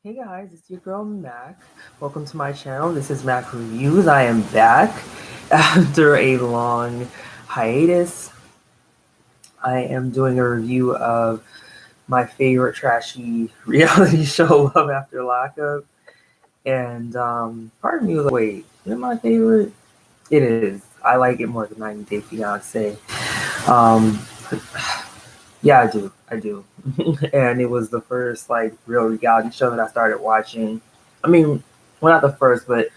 Hey guys, it's your girl Mac. Welcome to my channel. This is Mac Reviews. I am back after a long hiatus. I am doing a review of my favorite trashy reality show, Love After Lockup. And part of me was like, wait, is it my favorite? It is. I like it more than 90 Day Fiance. Um, yeah, I do. I do. And it was the first like real reality show that I started watching. I mean, well, not the first, but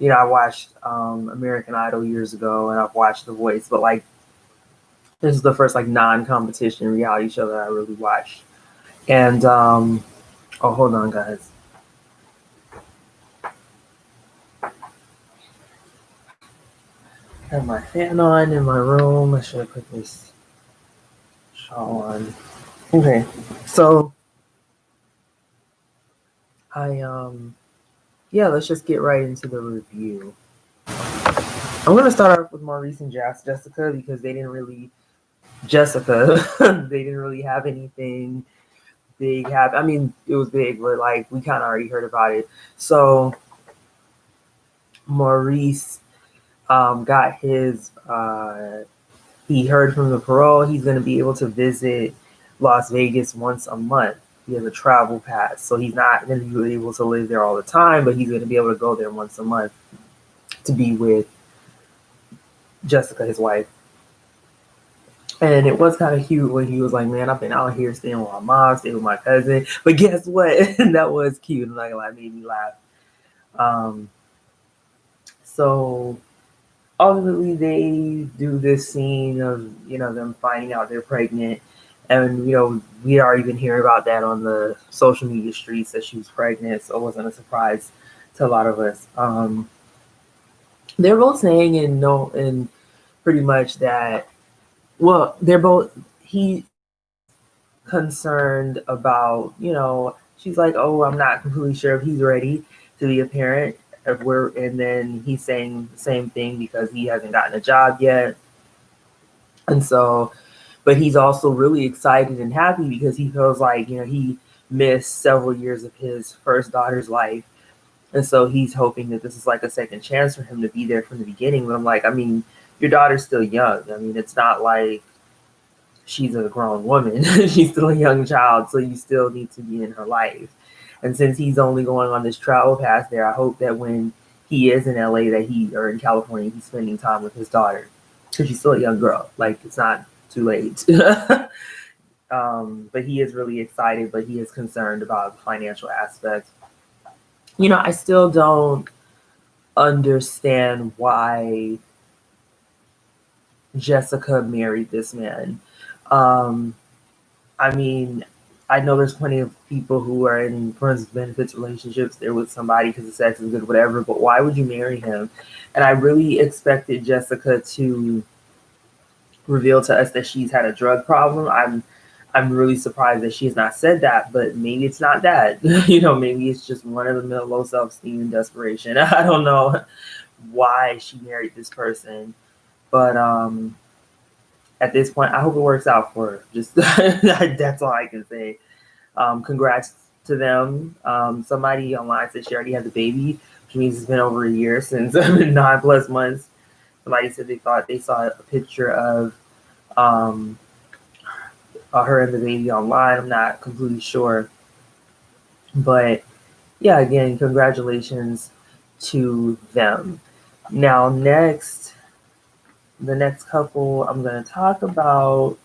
I watched American Idol years ago, and I've watched The Voice, but like this is the first like non-competition reality show that I really watched. And oh, hold on, guys. I have my fan on in my room. I should have put this shawl on. Okay, so I yeah, let's just get right into the review. I'm gonna start off with Maurice and Jessica because they didn't really they didn't really have anything big happen. I mean, it was big, but like we kind of already heard about it. So Maurice got his. He heard from the parole. He's going to be able to visit Las Vegas once a month. He has a travel pass, so he's not going to be able to live there all the time, but he's going to be able to go there once a month to be with Jessica, his wife. And it was kind of cute when he was like, "Man, I've been out here staying with my mom, staying with my cousin." But guess what? That was cute. I'm not gonna lie, made me laugh. Um, so ultimately, they do this scene of them finding out they're pregnant, and we already been hearing about that on the social media streets that she was pregnant, so it wasn't a surprise to a lot of us. They're both saying and pretty much that. Well, they're both. He's concerned about, she's like, oh, I'm not completely sure if he's ready to be a parent. And then he's saying the same thing because he hasn't gotten a job yet. And so, but he's also really excited and happy because he feels like, he missed several years of his first daughter's life. And so he's hoping that this is like a second chance for him to be there from the beginning. But I'm like, I mean, your daughter's still young. I mean, it's not like she's a grown woman. She's still a young child, so you still need to be in her life. And since he's only going on this travel pass there, I hope that when he is in LA or in California, he's spending time with his daughter because she's still a young girl. Like, it's not too late. But he is really excited, but he is concerned about the financial aspect. I still don't understand why Jessica married this man. Um, I mean, I know there's plenty of people who are in friends with benefits relationships. They're with somebody because the sex is good, whatever. But why would you marry him? And I really expected Jessica to reveal to us that she's had a drug problem. I'm really surprised that she has not said that, but maybe it's not that. Maybe it's just one of the low self-esteem and desperation. I don't know why she married this person, but at this point, I hope it works out for her. Just that's all I can say. Congrats to them. Somebody online said she already had the baby, which means it's been over a year since 9+ months. Somebody said they thought they saw a picture of um, her and the baby online. I'm not completely sure, but yeah, again, congratulations to them. Now, the next couple I'm going to talk about.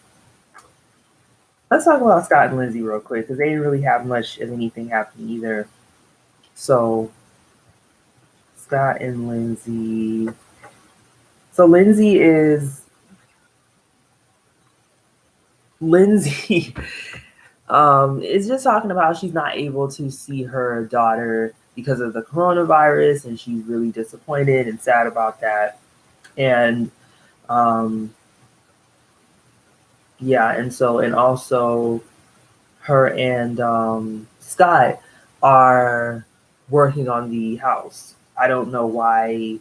Let's talk about Scott and Lindsay real quick because they didn't really have much of anything happen either. So, Scott and Lindsay. So, Lindsay is just talking about she's not able to see her daughter because of the coronavirus, and she's really disappointed and sad about that. And um, yeah, and also her and Scott are working on the house. I don't know why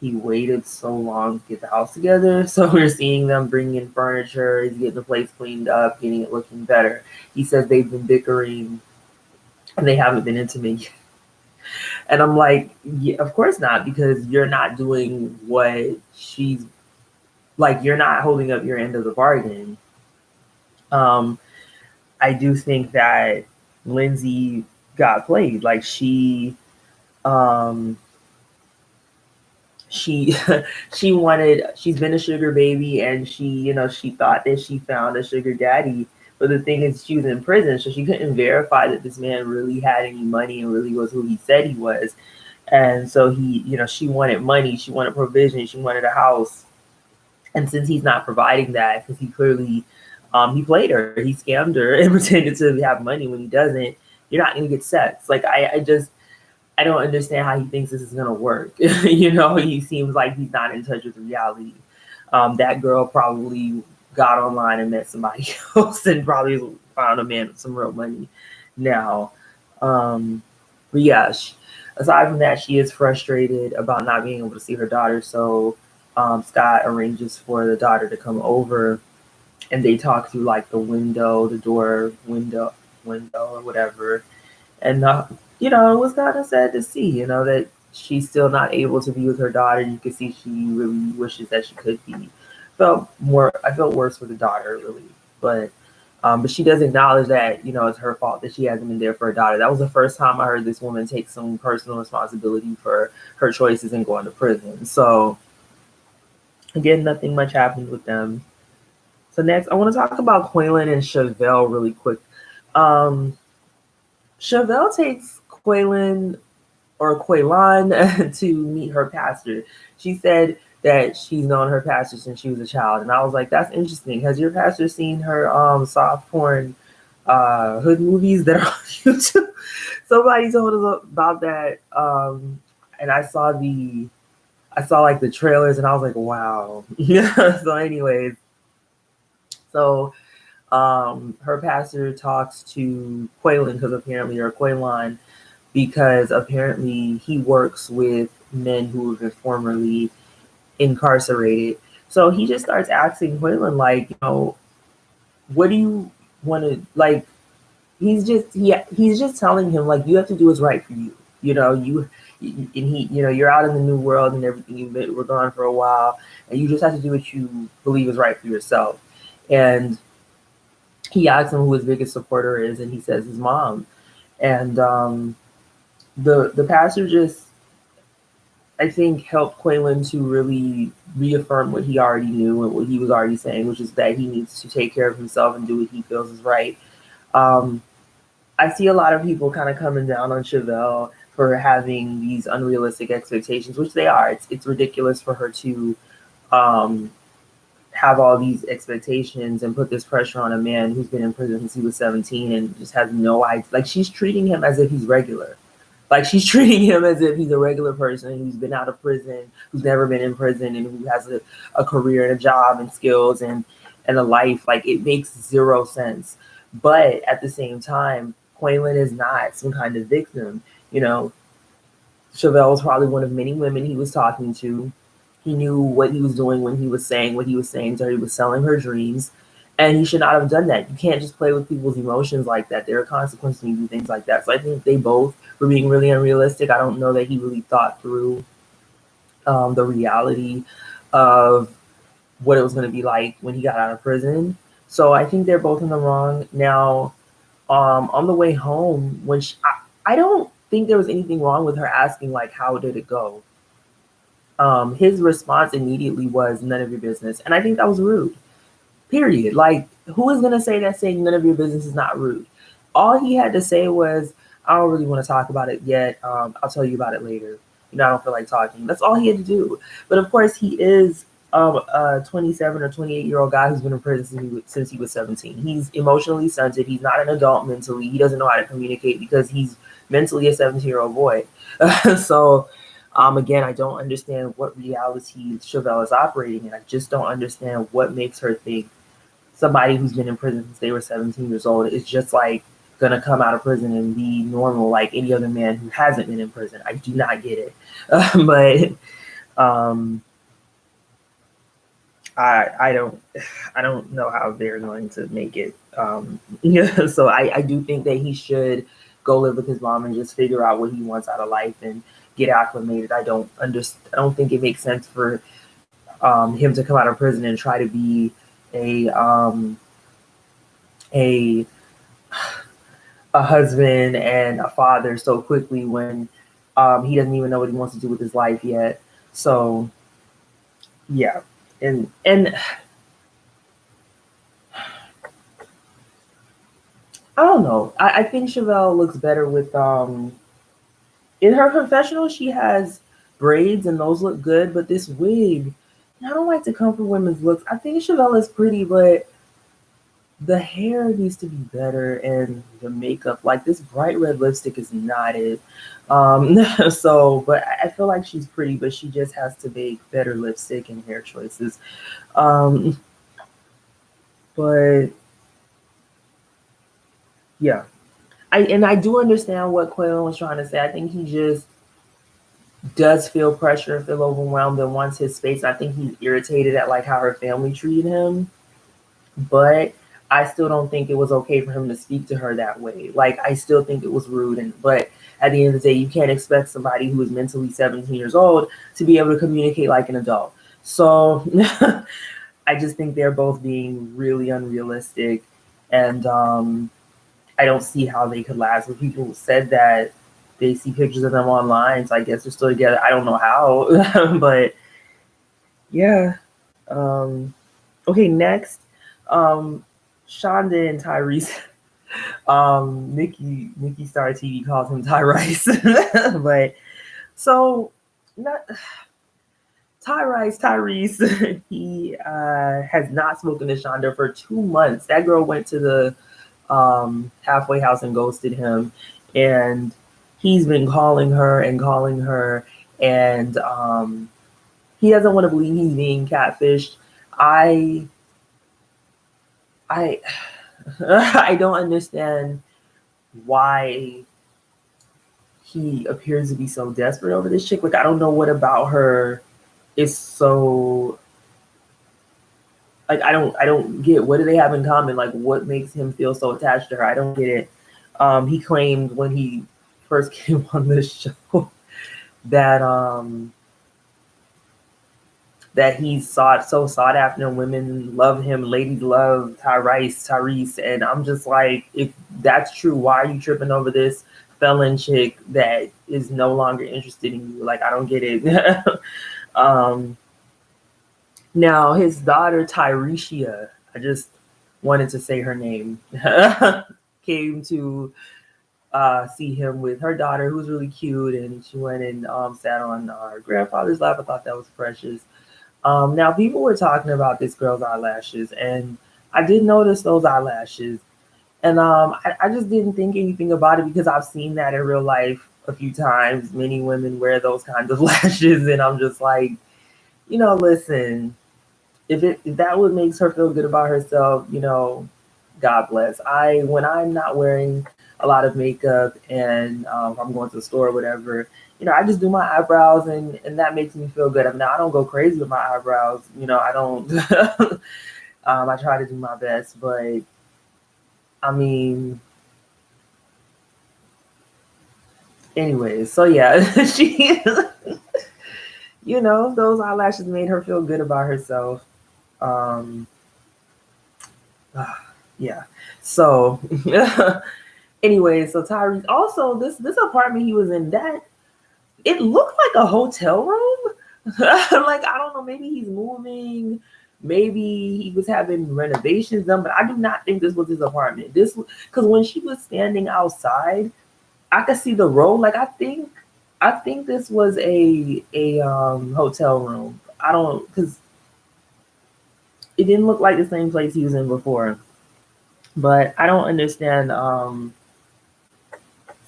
he waited so long to get the house together. So we're seeing them bring in furniture. He's getting the place cleaned up, getting it looking better. He says they've been bickering and they haven't been intimate yet. And I'm like, yeah, of course not, because you're not doing what she's like, you're not holding up your end of the bargain. Um, I do think that Lindsay got played. Like um, she she's been a sugar baby, and she thought that she found a sugar daddy. But the thing is, she was in prison, so she couldn't verify that this man really had any money and really was who he said he was. And so she wanted money, she wanted provision, she wanted a house. And since he's not providing that, because he clearly he played her, he scammed her and pretended to have money when he doesn't, you're not gonna get sex. Like I don't understand how he thinks this is gonna work. He seems like he's not in touch with reality. That girl probably got online and met somebody else and probably found a man with some real money now. But yeah, aside from that, she is frustrated about not being able to see her daughter. So Scott arranges for the daughter to come over, and they talk through like the door window or whatever. And it was kind of sad to see, that she's still not able to be with her daughter. You could see she really wishes that she could be. I felt worse for the daughter, really, but she does acknowledge that it's her fault that she hasn't been there for her daughter. That was the first time I heard this woman take some personal responsibility for her choices and going to prison. So again, nothing much happened with them. So next, I want to talk about Kweilyn and Chavel really quick. Um, Chavel takes Kweilyn to meet her pastor. She said that she's known her pastor since she was a child, and I was like, "That's interesting. Has your pastor seen her soft porn hood movies that are on YouTube?" Somebody told us about that, and I saw like the trailers, and I was like, "Wow." So, anyways, so her pastor talks to Kweilyn because apparently he works with men who have been formerly incarcerated. So he just starts asking Kweilyn, like, what do you want to like? He's just telling him, like, you have to do what's right for you. You're out in the new world and everything. We're gone for a while, and you just have to do what you believe is right for yourself. And he asks him who his biggest supporter is, and he says his mom. And the pastor just, I think, helped Kweilyn to really reaffirm what he already knew and what he was already saying, which is that he needs to take care of himself and do what he feels is right. I see a lot of people kind of coming down on Chavel for having these unrealistic expectations, which they are. It's ridiculous for her to um, have all these expectations and put this pressure on a man who's been in prison since he was 17 and just has no idea. Like, she's treating him as if he's regular. Like, she's treating him as if he's a regular person who's been out of prison, who's never been in prison, and who has a career and a job and skills and a life. Like, it makes zero sense. But at the same time, Kweilyn is not some kind of victim. Chavel was probably one of many women he was talking to. He knew what he was doing when he was saying what he was saying to her. He was selling her dreams, and he should not have done that. You can't just play with people's emotions like that. There are consequences when you do things like that. So I think they both were being really unrealistic. I don't know that he really thought through the reality of what it was going to be like when he got out of prison. So I think they're both in the wrong. Now, on the way home, I don't think there was anything wrong with her asking, like, how did it go? His response immediately was, none of your business. And I think that was rude. Period. Like, who is going to say that saying none of your business is not rude? All he had to say was, I don't really want to talk about it yet. I'll tell you about it later. I don't feel like talking. That's all he had to do. But of course, he is a 27 or 28-year-old guy who's been in prison since he was 17. He's emotionally stunted. He's not an adult mentally. He doesn't know how to communicate because he's mentally a 17-year-old boy. So, again, I don't understand what reality Chavel is operating in. I just don't understand what makes her think somebody who's been in prison since they were 17 years old is just like gonna come out of prison and be normal like any other man who hasn't been in prison. I do not get it. But I don't know how they're going to make it. So I do think that he should go live with his mom and just figure out what he wants out of life and get acclimated. I don't think it makes sense for him to come out of prison and try to be a a a husband and a father so quickly when he doesn't even know what he wants to do with his life yet. So yeah, and I don't know. I think Chevelle looks better with in her confessional. She has braids and those look good, but this wig, I don't like to come for women's looks. I think Chevelle is pretty, but the hair needs to be better and the makeup. Like this bright red lipstick is not it. So, but I feel like she's pretty, but she just has to make better lipstick and hair choices. Um, but yeah, I do understand what Kweilyn was trying to say. I think he just does feel pressure and feel overwhelmed and wants his space. I think he's irritated at like how her family treated him, but I still don't think it was okay for him to speak to her that way. Like I still think it was rude, and but at the end of the day, you can't expect somebody who is mentally 17 years old to be able to communicate like an adult. So I just think they're both being really unrealistic, and I don't see how they could last. But people said that they see pictures of them online, so I guess they're still together. I don't know how, but yeah. Um, okay, next, Shonda and Tyrese. Nikki Star TV calls him Tyrese, but so not Tyrese. He has not spoken to Shonda for 2 months. That girl went to the halfway house and ghosted him, and he's been calling her, and he doesn't want to believe he's being catfished. I I I don't understand why he appears to be so desperate over this chick. Like I don't know what about her is so like I don't get what do they have in common? Like what makes him feel so attached to her? I don't get it. He claimed when he first came on this show that that he's sought after and women love him, ladies love Tyrese, and I'm just like, if that's true, why are you tripping over this felon chick that is no longer interested in you? Like I don't get it. um Now his daughter Tyresia, I just wanted to say her name, came to see him with her daughter, who was really cute, and she went and sat on our grandfather's lap. I thought that was precious. Now people were talking about this girl's eyelashes, and I did notice those eyelashes, and I just didn't think anything about it because I've seen that in real life a few times. Many women wear those kinds of lashes, and I'm just like, listen, if that would makes her feel good about herself, God bless. When I'm not wearing a lot of makeup and if I'm going to the store or whatever, I just do my eyebrows and that makes me feel good. I mean, I don't go crazy with my eyebrows. I don't. I try to do my best, but I mean, anyways. So yeah, she, those eyelashes made her feel good about herself. Um, yeah. So anyway, so Tyrese also this apartment he was in, that it looked like a hotel room. Like I don't know, maybe he's moving, maybe he was having renovations done, but I do not think this was his apartment. This because when she was standing outside, I could see the road. Like I think this was a hotel room. I don't because it didn't look like the same place he was in before. But I don't understand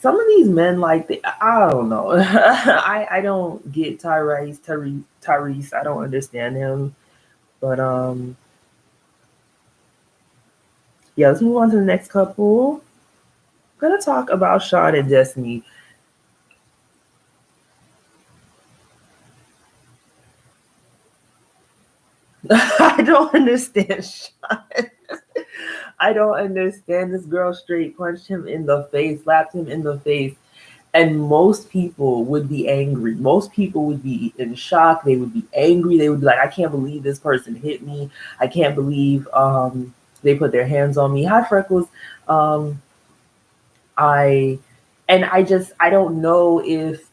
some of these men, like I don't know. I don't get Tyrese. I don't understand him. But yeah, let's move on to the next couple. I'm gonna talk about Sean and Destiny. I don't understand Sean. I don't understand. This girl straight punched him in the face, slapped him in the face. And most people would be angry. Most people would be in shock. They would be angry. They would be like, I can't believe this person hit me. I can't believe they put their hands on me. Hi, Freckles. Um, I I don't know if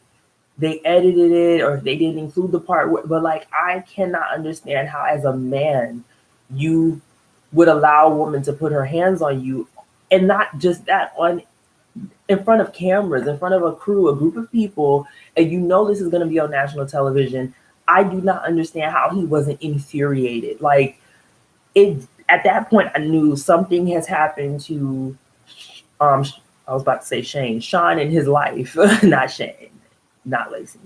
they edited it or if they didn't include the part, but like I cannot understand how, as a man, you would allow a woman to put her hands on you, and not just that, on in front of cameras, in front of a crew, a group of people, and you know this is going to be on national television. I do not understand how he wasn't infuriated. Like, it at that point, I knew something has happened to um I was about to say Sean in his life, not Shane, not Lacey.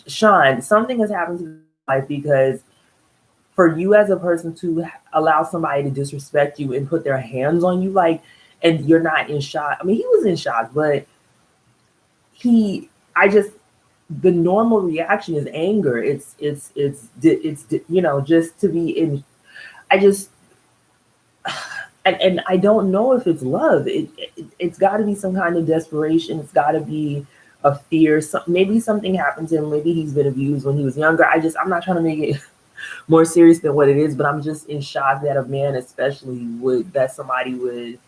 Sean, something has happened to his life, because for you as a person to allow somebody to disrespect you and put their hands on you, like, and you're not in shock. I mean, he was in shock, but I just, the normal reaction is anger. It's just to be in. I just, and I don't know if it's love. It's got to be some kind of desperation. It's got to be a fear. Maybe something happened to him. Maybe he's been abused when he was younger. I'm not trying to make it more serious than what it is, but I'm just in shock that a man, especially, somebody would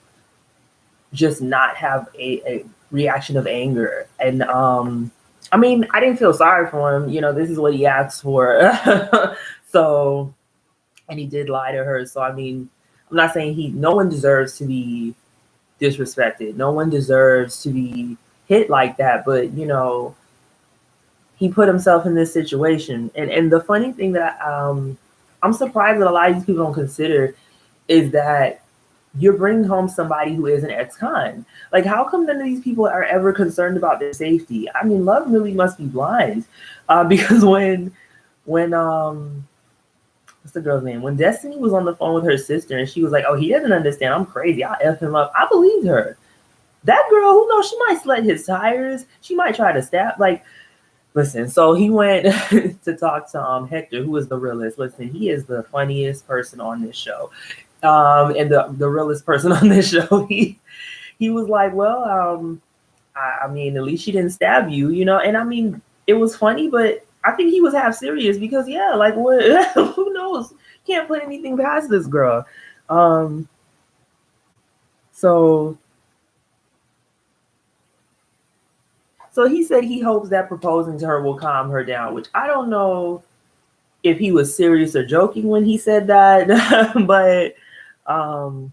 just not have a reaction of anger. And I mean, I didn't feel sorry for him. This is what he asked for. So, and he did lie to her. So, I mean, I'm not saying no one deserves to be disrespected. No one deserves to be hit like that. But, he put himself in this situation. And the funny thing that I'm surprised that a lot of these people don't consider is that you're bringing home somebody who is an ex-con. Like, how come none of these people are ever concerned about their safety? I mean, love really must be blind. Because when what's the girl's name? When Destiny was on the phone with her sister and she was like, oh, he doesn't understand, I'm crazy, I'll F him up. I believed her. That girl, who knows, she might slit his tires. She might try to stab. Like, listen, so he went to talk to Hector, who is the realist. Listen, he is the funniest person on this show. And the realest person on this show. He was like, well, I mean, at least she didn't stab you, And I mean, it was funny, but I think he was half serious because, yeah, like, what? Who knows? Can't put anything past this girl. So he said he hopes that proposing to her will calm her down, which I don't know if he was serious or joking when he said that, but I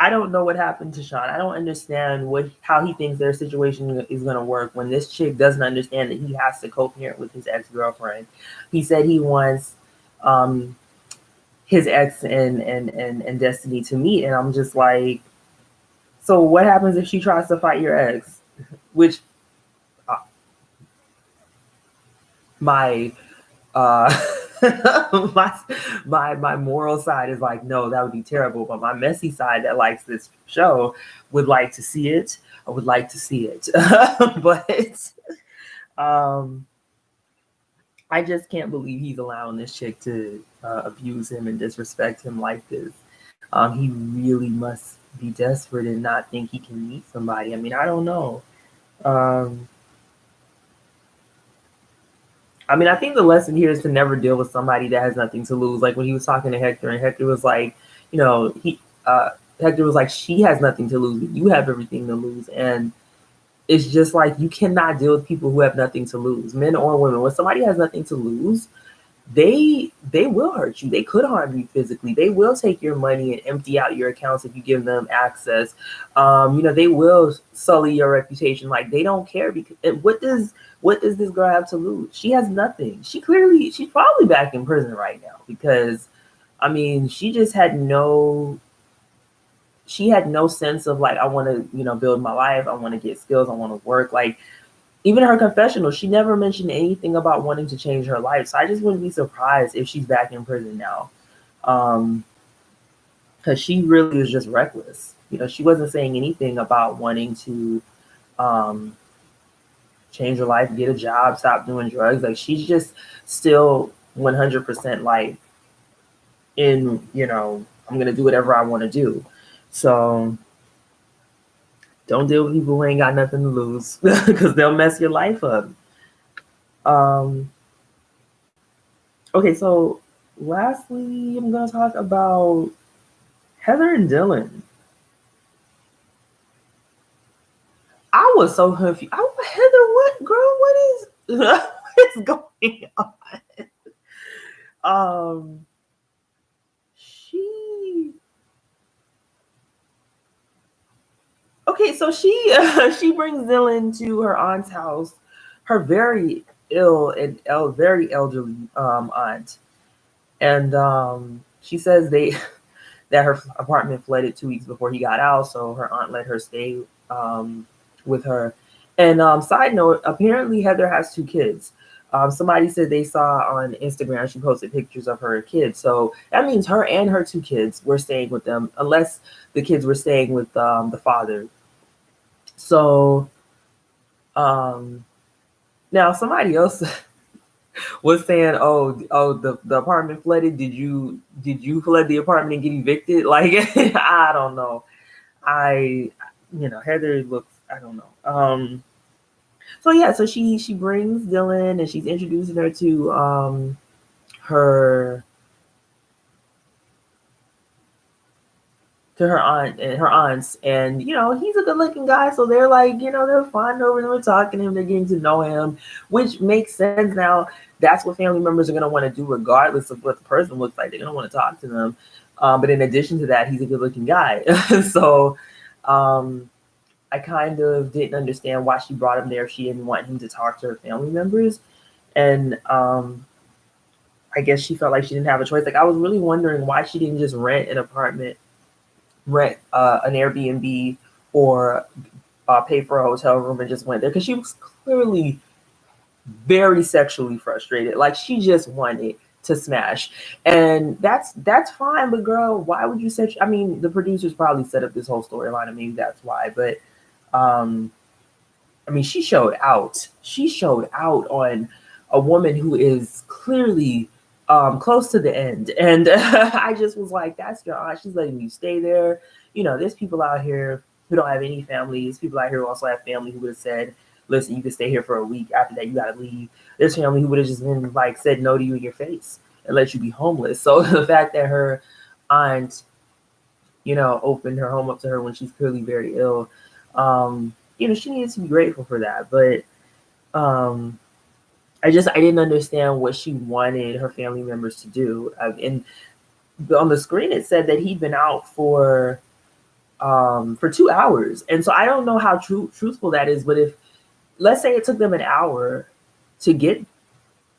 don't know what happened to Sean. I don't understand how he thinks their situation is going to work when this chick doesn't understand that he has to co-parent with his ex-girlfriend. He said he wants his ex and Destiny to meet, and I'm just like, so what happens if she tries to fight your ex? Which my my moral side is like, no, that would be terrible. But my messy side that likes this show would like to see it. I would like to see it. But I just can't believe he's allowing this chick to abuse him and disrespect him like this. He really must be desperate and not think he can meet somebody. I mean, I don't know. I mean, I think the lesson here is to never deal with somebody that has nothing to lose. Like when he was talking to Hector, and Hector was like, Hector was like, she has nothing to lose, but you have everything to lose. And it's just like, you cannot deal with people who have nothing to lose, men or women. When somebody has nothing to lose, they will hurt you. They could harm you physically. They will take your money and empty out your accounts if you give them access. They will sully your reputation. Like, they don't care. Because what does this girl have to lose? She has nothing. She's probably back in prison right now because, I mean, she had no sense of like, I want to, build my life. I want to get skills. I want to work. Like, even her confessional, she never mentioned anything about wanting to change her life. So I just wouldn't be surprised if she's back in prison now. Because she really was just reckless. She wasn't saying anything about wanting to change her life, get a job, stop doing drugs. Like, she's just still 100% like and I'm gonna do whatever I want to do. So don't deal with people who ain't got nothing to lose because they'll mess your life up. Um, okay, so lastly, I'm gonna talk about Heather and Dylan. I was so confused. Heather, what girl? What is what is going on? Um, she okay. So she she brings Dylan to her aunt's house. Her very ill and very elderly aunt, and she says they that her apartment flooded 2 weeks before he got out, so her aunt let her stay with her. And side note, apparently Heather has 2 kids. Somebody said they saw on Instagram she posted pictures of her kids, so that means her and her 2 kids were staying with them, unless the kids were staying with the father. So now somebody else was saying, "Oh, the apartment flooded. Did you flood the apartment and get evicted?" Like I don't know. I Heather looks. I don't know. So yeah, so she brings Dylan and she's introducing her to her her aunt and her aunts, and he's a good looking guy, so they're like they're fine over there, talking to him, they're getting to know him, which makes sense. Now that's what family members are going to want to do regardless of what the person looks like. They're going to want to talk to them, but in addition to that, he's a good looking guy. So I kind of didn't understand why she brought him there if she didn't want him to talk to her family members. And I guess she felt like she didn't have a choice. Like I was really wondering why she didn't just rent an apartment, rent an Airbnb, or pay for a hotel room and just went there, because she was clearly very sexually frustrated. Like she just wanted to smash, and that's fine. But girl, why would you set? I mean, the producers probably set up this whole storyline. I mean, that's why. But I mean, she showed out. She showed out on a woman who is clearly close to the end. And I just was like, that's your aunt. She's letting you stay there. There's people out here who don't have any families. People out here who also have family who would have said, listen, you can stay here for a week. After that, you got to leave. There's family who would have just been like, said no to you in your face and let you be homeless. So the fact that her aunt, opened her home up to her when she's clearly very ill, she needs to be grateful for that. But I didn't understand what she wanted her family members to do. And on the screen it said that he'd been out for 2 hours, and so I don't know how truthful that is. But if, let's say, it took them an hour to get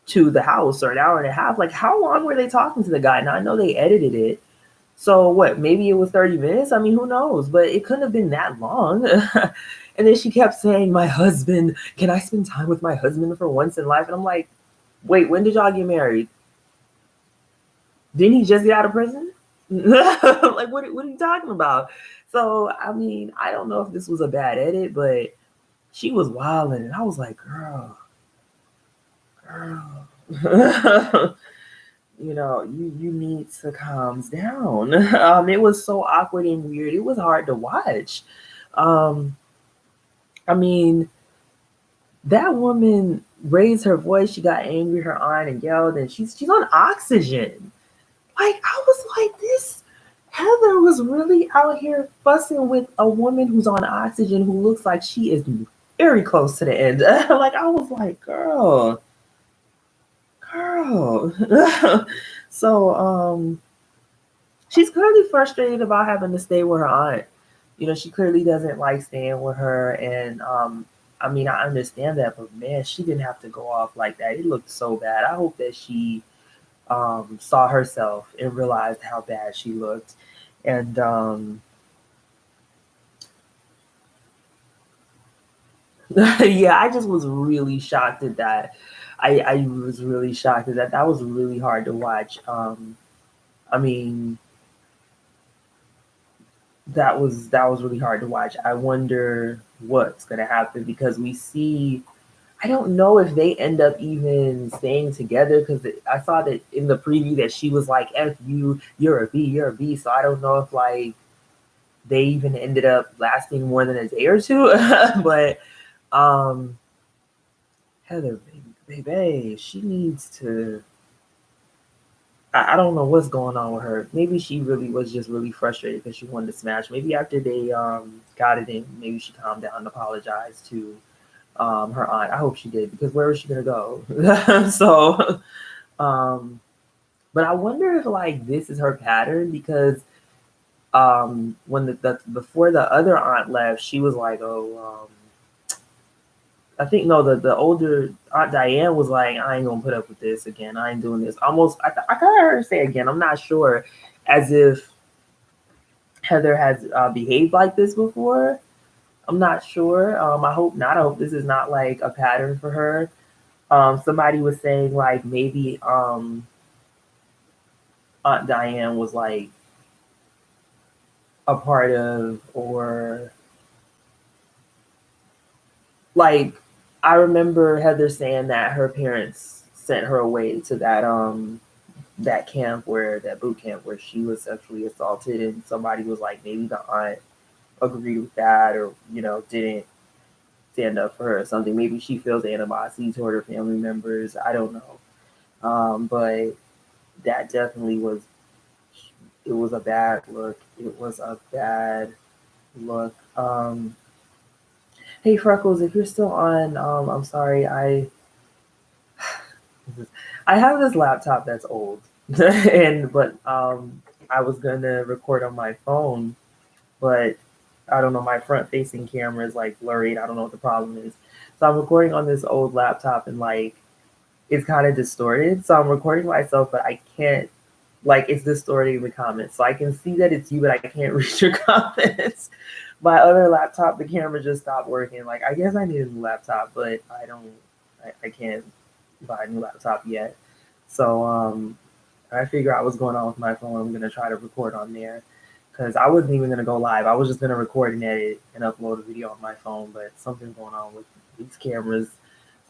to the house, or an hour and a half, like how long were they talking to the guy? Now I know they edited it, so what, maybe it was 30 minutes? I mean, who knows? But it couldn't have been that long. And then she kept saying, my husband, can I spend time with my husband for once in life? And I'm like, wait, when did y'all get married? Didn't he just get out of prison? Like, what are you talking about? So, I mean, I don't know if this was a bad edit, but she was wilding. And I was like, girl. You need to calm down. It was so awkward and weird. It was hard to watch. I mean, that woman raised her voice. She got angry, her aunt, and yelled, and she's on oxygen. Like, I was like, this Heather was really out here fussing with a woman who's on oxygen, who looks like she is very close to the end. Like, I was like, girl. So she's clearly frustrated about having to stay with her aunt. She clearly doesn't like staying with her, and I mean, I understand that, but man, she didn't have to go off like that. It looked so bad. I hope that she saw herself and realized how bad she looked. And yeah, I just was really shocked at that. I was really shocked at that. That was really hard to watch. I mean, that was really hard to watch. I wonder what's gonna happen, because we see, I don't know if they end up even staying together, because I saw that in the preview that she was like, "F you, you're a B, you're a B." So I don't know if like they even ended up lasting more than a day or two. But um, Heather, baby, she needs to. I don't know what's going on with her. Maybe she really was just really frustrated because she wanted to smash. Maybe after they got it in, maybe she calmed down and apologized to her aunt. I hope she did, because where was she gonna go? So, um, but I wonder if like this is her pattern, because when the before the other aunt left, she was like, oh, I think no, the older Aunt Diane was like, I ain't gonna put up with this again. I ain't doing this. Almost, I kind of heard her say again. I'm not sure, as if Heather has behaved like this before. I'm not sure. I hope not. I hope this is not like a pattern for her. Somebody was saying like maybe Aunt Diane was like a part of, or like I remember Heather saying that her parents sent her away to that camp, where that boot camp where she was sexually assaulted, and somebody was like maybe the aunt agreed with that, or didn't stand up for her or something. Maybe she feels animosity toward her family members. I don't know. But that definitely was, it was a bad look. It was a bad look. Hey Freckles, if you're still on, I'm sorry. I have this laptop that's old, and but I was gonna record on my phone, but I don't know. My front facing camera is like blurry. I don't know what the problem is. So I'm recording on this old laptop, and like it's kind of distorted. So I'm recording myself, but I can't, like, it's distorting the comments. So I can see that it's you, but I can't read your comments. My other laptop, the camera just stopped working. Like, I guess I need a new laptop, but I can't buy a new laptop yet. So I figure out what's going on with my phone. I'm gonna try to record on there, because I wasn't even gonna go live. I was just gonna record and edit and upload a video on my phone, but something's going on with these cameras.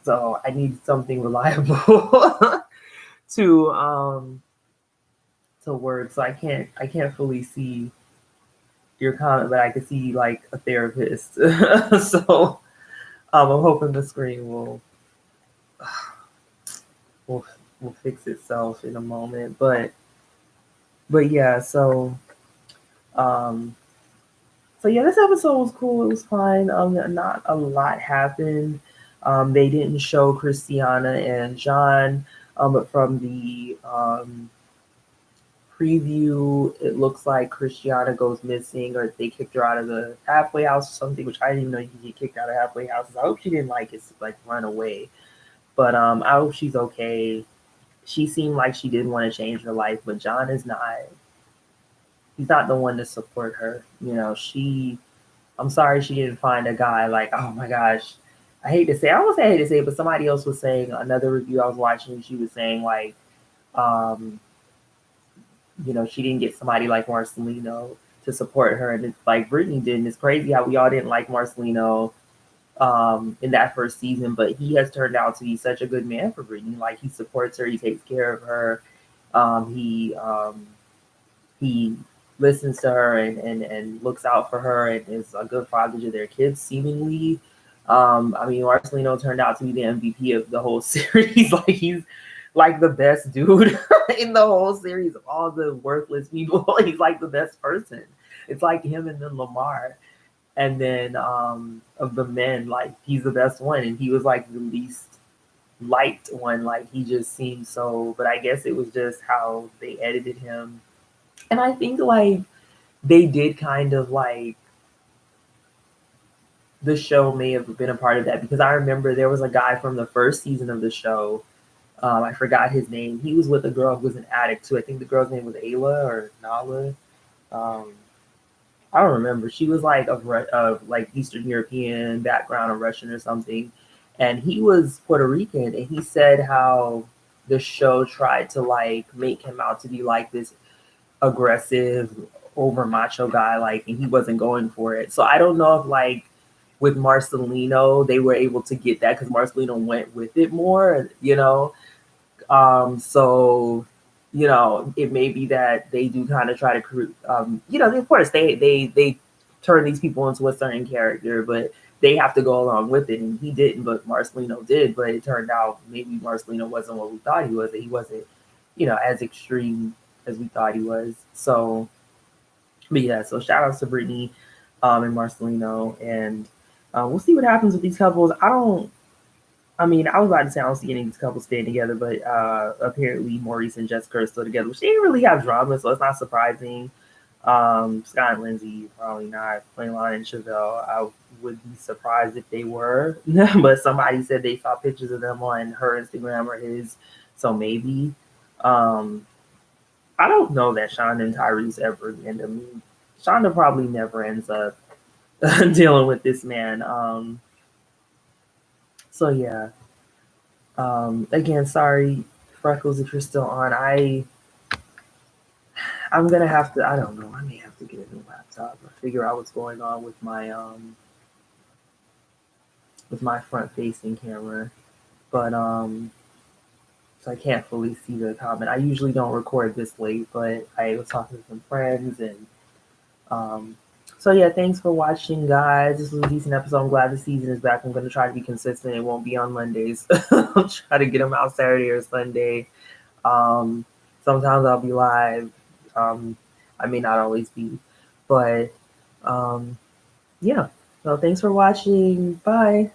So I need something reliable to work. So I can't fully see your comment, but I can see like a therapist. So I'm hoping the screen will will fix itself in a moment. But yeah, um so yeah, this episode was cool. It was fine. Not a lot happened. They didn't show Christiana and John, but from the preview, it looks like Christiana goes missing, or they kicked her out of the halfway house or something, which I didn't even know you could get kicked out of halfway houses. I hope she didn't like run away. But I hope she's okay. She seemed like she did want to change her life, but John is not. He's not the one to support her. I'm sorry she didn't find a guy like, oh my gosh. I hate to say, I won't say I hate to say it, but somebody else was saying, another review I was watching, she was saying like, um, she didn't get somebody like Marcelino to support her, and it's like Brittany did. And it's crazy how we all didn't like Marcelino in that first season, but he has turned out to be such a good man for Brittany. Like, he supports her, he takes care of her, he listens to her and looks out for her, and is a good father to their kids, seemingly. I mean, Marcelino turned out to be the MVP of the whole series. Like, he's like the best dude in the whole series of all the worthless people. He's like the best person. It's like him and then Lamar. And then of the men, like, he's the best one. And he was like the least liked one. Like, he just seemed so, but I guess it was just how they edited him. And I think like they did kind of like, the show may have been a part of that, because I remember there was a guy from the first season of the show. I forgot his name. He was with a girl who was an addict too. I think the girl's name was Ayla or Nala. Um, I don't remember. She was like of like Eastern European background, or Russian or something. And he was Puerto Rican, and he said how the show tried to like make him out to be like this aggressive, over macho guy, like, and he wasn't going for it. So I don't know if like with Marcelino, they were able to get that because Marcelino went with it more, so, it may be that they do kind of try to, of course they turn these people into a certain character, but they have to go along with it. And he didn't, but Marcelino did. But it turned out maybe Marcelino wasn't what we thought he was. That he wasn't, as extreme as we thought he was. So, but yeah, so shout outs to Brittany and Marcelino. And we'll see what happens with these couples. I was about to say I don't see any of these couples staying together, but apparently Maurice and Jessica are still together, which they didn't really have drama, so it's not surprising. Scott and Lindsay, probably not. Kweilyn and Chavel, I would be surprised if they were. But somebody said they saw pictures of them on her Instagram or his, so maybe. I don't know that Shonda and Tyrese ever end up. Shonda probably never ends up dealing with this man. So yeah. Again, sorry, Freckles, if you're still on. I'm gonna have to. I don't know. I may have to get a new laptop or figure out what's going on with my front-facing camera. But so I can't fully see the comment. I usually don't record this late, but I was talking to some friends and so yeah, thanks for watching, guys. This was a decent episode. I'm glad the season is back. I'm going to try to be consistent. It won't be on Mondays. I'll try to get them out Saturday or Sunday. Sometimes I'll be live. I may not always be. But yeah. So thanks for watching. Bye.